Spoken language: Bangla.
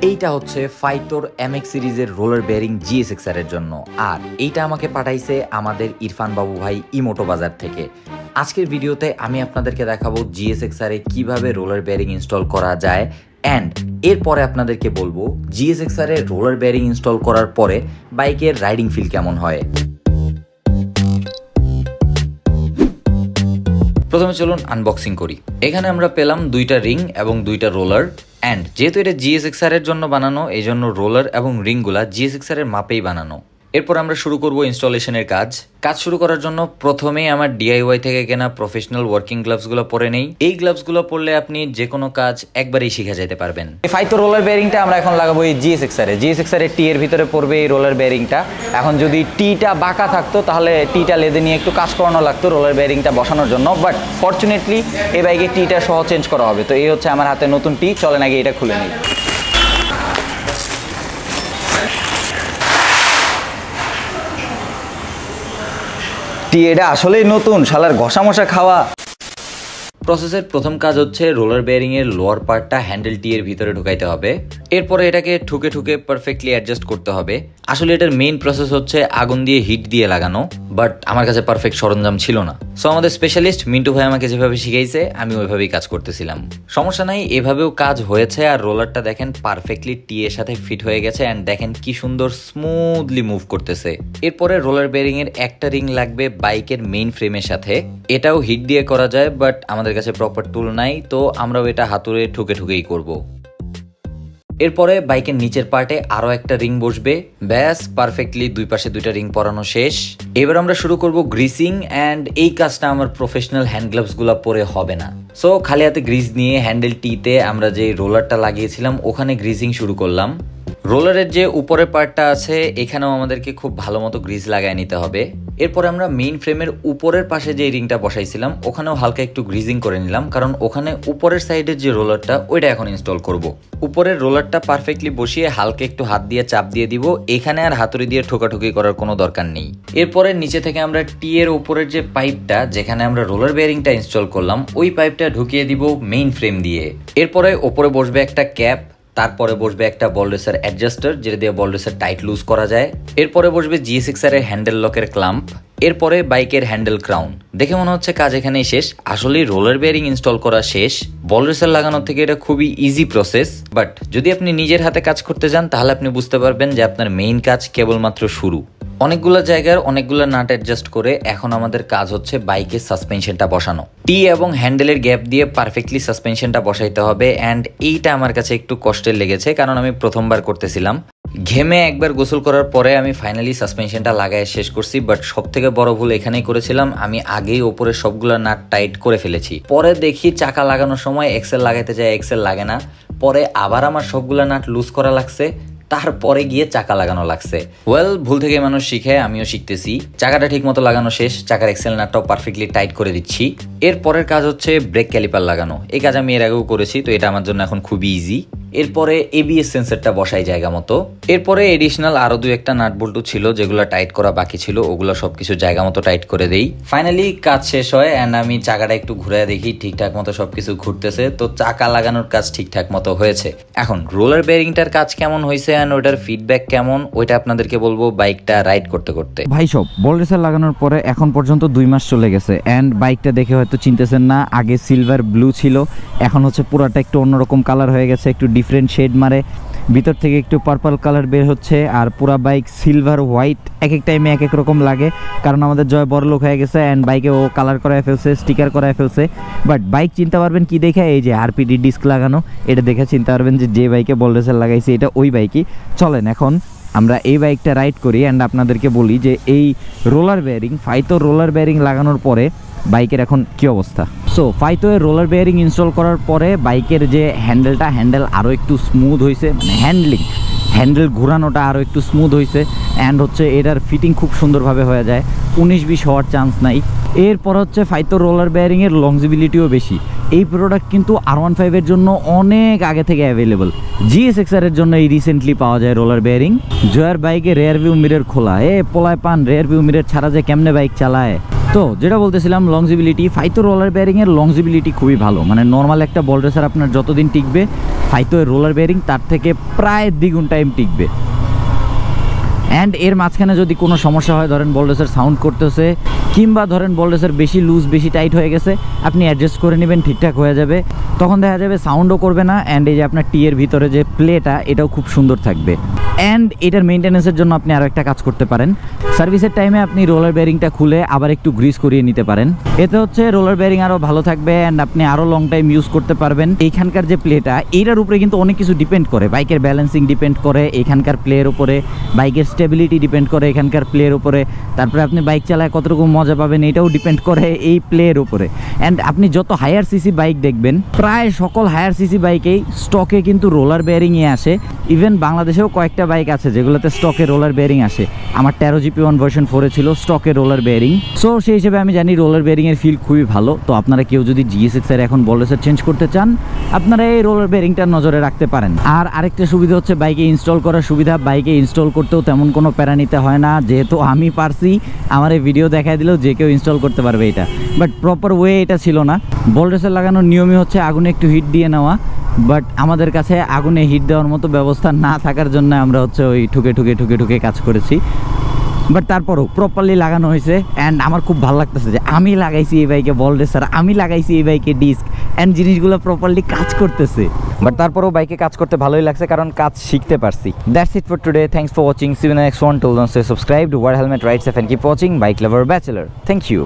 এইটা হচ্ছে ফাইটোর MX সিরিজের রোলার বেয়ারিং GSXR এর জন্য, আর এইটা আমাকে পাঠাইছে আমাদের ইরফান বাবু ভাই ইমোটো বাজার থেকে। আজকের ভিডিওতে আমি আপনাদেরকে দেখাবো GSXR এ কিভাবে রোলার বেয়ারিং ইনস্টল করা যায়, অ্যান্ড এরপরে আপনাদেরকে বলবো GSXR এ রোলার বেয়ারিং ইনস্টল করার পরে বাইকের রাইডিং ফিল কেমন হয়। প্রথমে চলুন আনবক্সিং করি। এখানে আমরা পেলাম দুইটা রিং এবং দুইটা রোলার, অ্যান্ড যেহেতু এটা GSXR এর জন্য বানানো, এই জন্য রোলার এবং রিংগুলা GSXR এর মাপেই বানানো। এরপর আমরা শুরু করব ইনস্টলেশনের কাজ শুরু করার জন্য প্রথমেই আমার DIY থেকে কেনা প্রফেশনাল ওয়ার্কিং গ্লাভসগুলো পরে নেই। এই গ্লাভসগুলো পরলে আপনি যে কোনো কাজ একবারেই শিখে যেতে পারবেন। এই ফাইটো রোলার বেয়ারিংটা আমরা এখন লাগাবো এই GSXR এর টি এর ভিতরে পড়বে এই রোলার বেয়ারিংটা। এখন যদি টিটা বাঁকা থাকতো তাহলে টিটা লেদে নিয়ে একটু কাজ করানো লাগতো রোলার বেয়ারিংটা বসানোর জন্য, বাট ফরচুনেটলি এই বাইকে টিটা সহ চেঞ্জ করা হবে। তো এই হচ্ছে আমার হাতে নতুন টি, চলেন আগে এটা খুলে নিই। এটা আসলেই নতুন, শালার ঘষা মশা খাওয়া। প্রসেসের প্রথম কাজ হচ্ছে রোলার বেয়ারিং এর লোয়ার পার্টটা হ্যান্ডেল টি এর ভিতরে ঢুকাইতে হবে। এরপরে এটাকে ঠুকে ঠুকে পারফেক্টলি অ্যাডজাস্ট করতে হবে। আসলে এটার মেইন প্রসেস হচ্ছে আগুন দিয়ে হিট দিয়ে লাগানো, বাট আমার কাছে পারফেক্ট সরঞ্জাম ছিল না। সো আমাদের স্পেশালিস্ট মিন্টু ভাই আমাকে যেভাবে শিখাইছে আমি ওইভাবেই কাজ করতেছিলাম। সমস্যা নাই, এভাবেও কাজ হয়েছে। আর রোলারটা দেখেন পারফেক্টলি টি এর সাথে ফিট হয়ে গেছে, অ্যান্ড দেখেন কি সুন্দর স্মুথলি মুভ করতেছে। এরপরে রোলার বেয়ারিং এর একটা রিং লাগবে বাইকের মেইন ফ্রেমের সাথে। এটাও হিট দিয়ে করা যায়, বাট আমাদের কাছে প্রপার টুল নাই, তো আমরাও এটা হাতুড়ে ঠুকে ঠুকেই করব। এরপরে বাইকের নিচের পার্টে আরো একটা রিং বসবে। ব্যাস পারফেক্টলি দুই পাশে দুইটা রিং পরানো শেষ। এবার আমরা শুরু করব গ্রিসিং, অ্যান্ড এই কাজটা আমার প্রফেশনাল হ্যান্ড গ্লাভস গুলা পরে হবে না। সো খালি হাতে গ্রিস নিয়ে হ্যান্ডেল টিতে আমরা যে রোলারটা লাগিয়েছিলাম ওখানে গ্রিসিং শুরু করলাম। রোলারের যে উপরের পার্টটা আছে এখানেও আমাদেরকে খুব ভালো মতো গ্রিস লাগায় নিতে হবে। এরপরে আমরা মেইন ফ্রেমের উপরের পাশে যে রিংটা বসাইছিলাম ওখানেও হালকা একটু গ্রিজিং করে নিলাম, কারণ ওখানে উপরের সাইডের যে রোলারটা ওইটা এখন ইনস্টল করব। উপরের রোলারটা পারফেক্টলি বসিয়ে হালকা একটু হাত দিয়ে চাপ দিয়ে দিব। এখানে আর হাতুড়ি দিয়ে ঠোকাঠুকি করার কোনো দরকার নেই। এরপরে নিচে থেকে আমরা টি এর উপরের যে পাইপটা যেখানে আমরা রোলার বেয়ারিংটা ইনস্টল করলাম ওই পাইপটা ঢুকিয়ে দিব মেইন ফ্রেম দিয়ে। এরপরে উপরে বসবে একটা ক্যাপ, তারপরে বসবে একটা বল রেসার অ্যাডজাস্টার যেটা দিয়ে বল রেসার টাইট লুজ করা যায়। এরপরে বসবে GSXR এর হ্যান্ডেল লকের ক্লাম্প। এরপরে বাইকের হ্যান্ডেল ক্রাউন। দেখে মনে হচ্ছে কাজ এখানেই শেষ, আসলে রোলার বেয়ারিং ইনস্টল করা শেষ। বল রেসার লাগানোর থেকে এটা খুবই ইজি প্রসেস, বাট যদি আপনি নিজের হাতে কাজ করতে যান তাহলে আপনি বুঝতে পারবেন যে আপনার মেইন কাজ কেবলমাত্র শুরু। অনেকগুলো জায়গার অনেকগুলো নাট অ্যাডজাস্ট করে এখন আমাদের কাজ হচ্ছে বাইকের সাসপেনশনটা বসানো। টি এবং হ্যান্ডেলের গ্যাপ দিয়ে পারফেক্টলি সাসপেনশনটা বসাইতে হবে, অ্যান্ড এইটা আমার কাছে একটু কষ্টের লেগেছে কারণ আমি প্রথমবার করতেছিলাম। ঘেমে একবার গোসল করার পরে আমি ফাইনালি সাসপেনশনটা লাগায় শেষ করছি, বাট সব থেকে বড় ভুল এখানেই করেছিলাম, আমি আগেই ওপরে সবগুলো নাট টাইট করে ফেলেছি। পরে দেখি চাকা লাগানোর সময় এক্সেল লাগাইতে যায় এক্সেল লাগে না, পরে আবার আমার সবগুলো নাট লুজ করা লাগছে, তারপরে গিয়ে চাকা লাগানো লাগছে। ওয়েল, ভুল থেকে মানুষ শিখে, আমিও শিখতেছি। চাকাটা ঠিক মতো লাগানো শেষ, চাকার এক্সেল নাটটাও পারফেক্টলি টাইট করে দিচ্ছি। এর পরের কাজ হচ্ছে ব্রেক ক্যালিপার লাগানো। এই কাজ আমি এর আগেও করেছি, তো এটা আমার জন্য এখন খুবই ইজি। এরপরে ABS সেন্সরটা বসাই জায়গা মতো। এরপরে এডিশনাল আরো দুই একটা নাট বল্টু ছিল যেগুলো টাইট করা বাকি ছিল, ওগুলো সবকিছু জায়গা মতো টাইট করে দেই। ফাইনালি কাজ শেষ হয়, অ্যান্ড আমি চাকাটা একটু ঘুরে দেখি ঠিকঠাক মতো সবকিছু ঘুরতেছে, তো চাকা লাগানোর কাজ ঠিকঠাক মতো হয়েছে। এখন রোলার বেয়ারিংটার কাজ কেমন হয়েছে অ্যান্ড ওটার ফিডব্যাক কেমন ওইটা আপনাদেরকে বলবো বাইকটা রাইড করতে করতে। ভাই সব বল রেসার লাগানোর পরে এখন পর্যন্ত 2 মাস চলে গেছে, অ্যান্ড বাইকটা দেখে হয়তো চিনতেছেন না, আগে সিলভার ব্লু ছিল, এখন হচ্ছে পুরাটা একটু অন্যরকম কালার হয়ে গেছে, একটু ডিফারেন্ট শেড মারে, ভিতর থেকে একটু পার্পল কালার বের হচ্ছে। আর পুরা বাইক সিলভার হোয়াইট এক এক টাইমে এক এক রকম লাগে, কারণ আমাদের জয় বড়লোক হয়ে গেছে, অ্যান্ড বাইকে ও কালার করায় ফেলছে, স্টিকার করায় ফেলছে। বাট বাইক চিনতে পারবেন কি দেখে, এই যে RPD ডিস্ক লাগানো, এটা দেখে চিনতে পারবেন যে বাইকে বল রেসার লাগাইছে এটা ওই বাইকই। চলেন এখন আমরা এই বাইকটা রাইড করি, অ্যান্ড আপনাদেরকে বলি যে এই roller bearing phyto roller bearing লাগানোর পরে বাইকের এখন কি অবস্থা। সো ফাইটো এর রোলার বেয়ারিং ইনস্টল করার পরে বাইকের যে হ্যান্ডেল আরও একটু স্মুথ হয়েছে, মানে হ্যান্ডেল ঘোরানোটা আরও একটু স্মুথ হয়েছে, অ্যান্ড হচ্ছে এটার ফিটিং খুব সুন্দরভাবে হয়ে যায়, 19-20 হওয়ার চান্স নাই। এরপর হচ্ছে ফাইটো রোলার বেয়ারিংয়ের লংজিবিলিটিও বেশি। এই প্রোডাক্ট কিন্তু R15 এর জন্য অনেক আগে থেকে অ্যাভেলেবল, GSXR এর জন্য এই রিসেন্টলি পাওয়া যায় রোলার বেয়ারিং। জয়ের বাইকে রেয়ার ভিউ মিরর খোলা, পোলায় পান রেয়ার ভিউ মিরর ছাড়া যে কেমনে বাইক চালায়। তো যেটা বলতেছিলাম লংজিবিলিটি, ফাইতো রোলার বেয়ারিংয়ের লংজিবিলিটি খুবই ভালো, মানে নর্মাল একটা বল রেসার আপনার যতদিন টিকবে ফাইতো রোলার বেয়ারিং তার থেকে প্রায় দ্বিগুণ টাইম টিকবে। অ্যান্ড এর মাঝখানে যদি কোনো সমস্যা হয়, ধরেন বল রেসার সাউন্ড করতেছে কিংবা ধরেন বল রেসার বেশি লুজ বেশি টাইট হয়ে গেছে, আপনি অ্যাডজাস্ট করে নেবেন, ঠিকঠাক হয়ে যাবে, তখন দেখা যাবে সাউন্ডও করবে না। অ্যান্ড এই যে আপনার টিয়ের ভিতরে যে প্লেটা এটাও খুব সুন্দর থাকবে। অ্যান্ড এটার মেনটেন্যান্সের জন্য আপনি আরও একটা কাজ করতে পারেন, সার্ভিসের টাইমে আপনি রোলার বেয়ারিংটা খুলে আবার একটু গ্রিস করিয়ে নিতে পারেন। এতে হচ্ছে রোলার বেয়ারিং আরও ভালো থাকবে অ্যান্ড আপনি আরও লং টাইম ইউজ করতে পারবেন। এইখানকার যে প্লেটা এইটার উপরে কিন্তু অনেক কিছু ডিপেন্ড করে, বাইকের ব্যালেন্সিং ডিপেন্ড করে এখানকার প্লের উপরে, বাইকের স্টেবিলিটি ডিপেন্ড করে এখানকার প্লের উপরে, তারপরে আপনি বাইক চালায় কতটুকু মজা পাবেন এটাও ডিপেন্ড করে এই প্লের উপরে। অ্যান্ড আপনি যত হায়ার সিসি বাইক দেখবেন, প্রায় সকল হায়ার সিসি বাইকেই স্টকে কিন্তু রোলার বেয়ারিংয়ে আসে। ইভেন বাংলাদেশেও কয়েকটা বাইক আছে যেগুলোতে স্টকে রোলার বেয়ারিং আসে। আমার 13 GP1 ভার্সন 4-এ ছিল স্টকে রোলার বেয়ারিং। সো সেই হিসেবে আমি জানি রোলার বেয়ারিংয়ের ফিল খুবই ভালো। তো আপনারা কেউ যদি GSX-এর এখন বল রেসার চেঞ্জ করতে চান, আপনারা এই রোলার বেয়ারিংটা নজরে রাখতে পারেন। আর আরেকটা সুবিধা হচ্ছে বাইকে ইনস্টল করার সুবিধা, বাইকে ইনস্টল করতেও তেমন কোনো প্যারা নিতে হয় না, যেহেতু আমি পারছি, আমার এই ভিডিও দেখায় দিলেও যে কেউ ইনস্টল করতে পারবে এটা। বাট প্রপার ওয়ে এটা ছিল না। বল রেসার লাগানোর নিয়মই হচ্ছে আগুনে একটু হিট দিয়ে নেওয়া, বাট আমাদের কাছে আগুনে হিট দেওয়ার মতো ব্যবস্থা না থাকার জন্য আমরা হচ্ছে ওই ঠুকে ঠুকে ঠুকে ঠুকে কাজ করেছি। বাট তারপরও প্রপারলি লাগানো হয়েছে অ্যান্ড আমার খুব ভালো লাগতেছে যে আমি লাগাইছি এই বাইকে বল রেসার, আমি লাগাইছি এই বাইকে ডিস্ক, অ্যান্ড জিনিসগুলো প্রপারলি কাজ করতেছে। বাট তারপরেও বাইকে কাজ করতে ভালোই লাগছে কারণ কাজ শিখতে পারছি। That's it for today, thanks for watching, see you in the next one, till then stay subscribed, wear helmet, ride safe and keep watching, bike lover bachelor. Thank you.